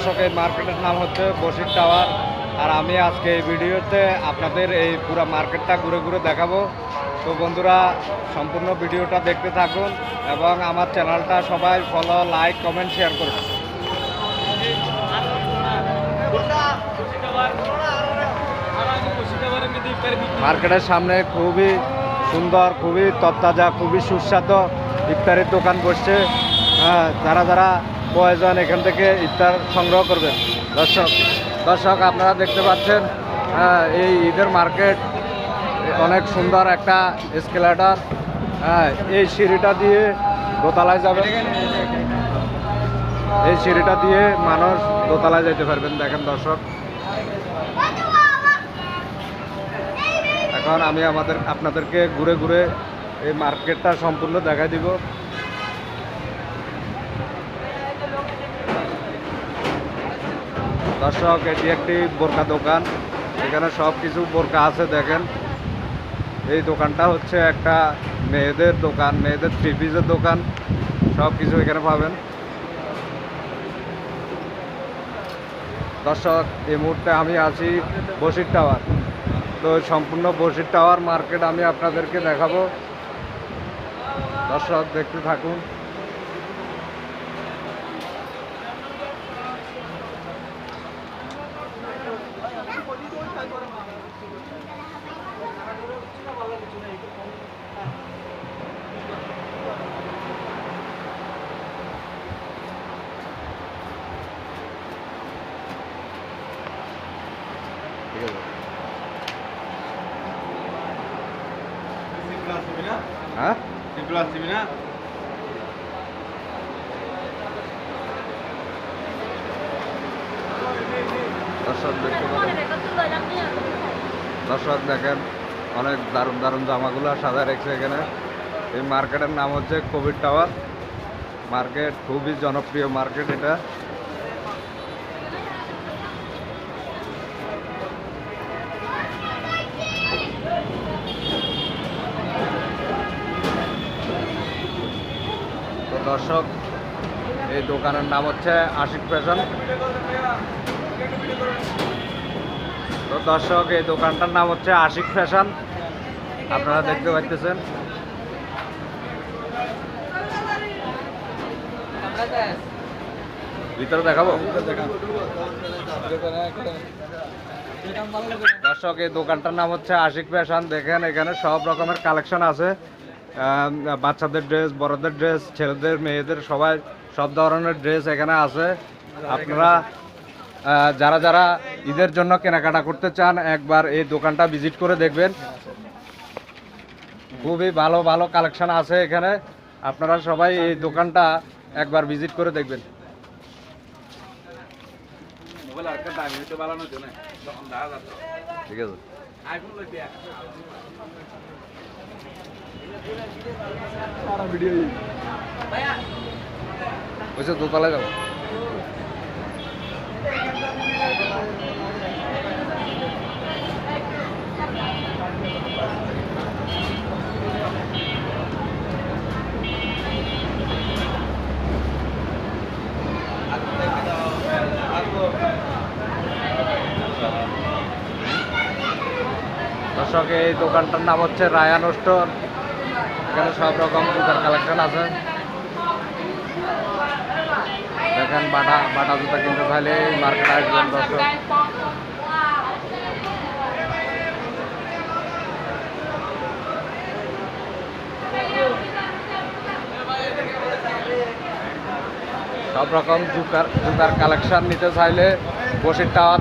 দর্শক, এই মার্কেটের নাম হচ্ছে বশির টাওয়ার। আর আমি আজকে এই ভিডিওতে আপনাদের এই পুরো মার্কেটটা ঘুরে ঘুরে দেখাবো। তো বন্ধুরা, সম্পূর্ণ ভিডিওটা দেখতে থাকুন এবং আমার চ্যানেলটা সবাই ফলো, লাইক, কমেন্ট, শেয়ার করুন। মার্কেটের সামনে খুবই সুন্দর, খুবই তরতাজা, খুবই সুস্বাদু ইফতারের দোকান বসছে। যারা যারা প্রয়োজন এখান থেকে ইফতার সংগ্রহ করবেন। দর্শক আপনারা দেখতে পাচ্ছেন এই ঈদের মার্কেট অনেক সুন্দর একটা এসকেলেটর। এই সিঁড়িটা দিয়ে দোতলায় যাবে, এই সিঁড়িটা দিয়ে মানুষ দোতলায় যেতে পারবেন। দেখেন দর্শক, এখন আমি আপনাদেরকে ঘুরে ঘুরে এই মার্কেটটা সম্পূর্ণ দেখাই দিব। দর্শক, এটি একটি বোরকা দোকান, এখানে সব কিছু বোরকা আছে। দেখেন, এই দোকানটা হচ্ছে একটা মেয়েদের দোকান, মেয়েদের থ্রি পিসের দোকান, সব কিছু এখানে পাবেন। দর্শক, এই মুহূর্তে আমি আছি বশির টাওয়ার। তো সম্পূর্ণ বশির টাওয়ার মার্কেট আমি আপনাদেরকে দেখাবো। দর্শক দেখতে থাকুন। হ্যাঁ, দর্শক দেখেন, অনেক দারুণ দারুণ জামাগুলো সাজায় রেখেছে এখানে। এই মার্কেটের নাম হচ্ছে কবির টাওয়ার মার্কেট, খুবই জনপ্রিয় মার্কেট এটা। তো দর্শক, এই দোকানের নাম হচ্ছে আশিক ফ্যাশন। তো দর্শক, এই দোকানটার নাম হচ্ছে আশিক ফ্যাশন, আপনারা দেখতে পাচ্ছেন। ভিতরে দেখাবো। দর্শক, এই দোকানটার নাম হচ্ছে আশিক ফ্যাশন। দেখেন, এখানে সব রকমের কালেকশন আছে। বাচ্চাদের ড্রেস, বড়দের ড্রেস, ছেলেদের, মেয়েদের সবাই সব ধরনের ড্রেস এখানে আছে। আপনারা যারা যারা ঈদের জন্য কেনাকাটা করতে চান, একবার এই দোকানটা ভিজিট করে দেখবেন। খুবই ভালো ভালো কালেকশন আছে এখানে। আপনারা সবাই এই দোকানটা একবার ভিজিট করে দেখবেন। ঠিক আছে, ওইসব দোতলায় যাবো। দর্শক, এই দোকানটার নাম হচ্ছে রায়ান স্টোর। এখানে সব রকম জুতার কালেকশন আছে। দেখেন, বাটা জুতা কিনতে চাইলে মার্কেটে আসবেন। দর্শক, সব রকম জুতার কালেকশন নিতে চাইলে বশির টাওয়ার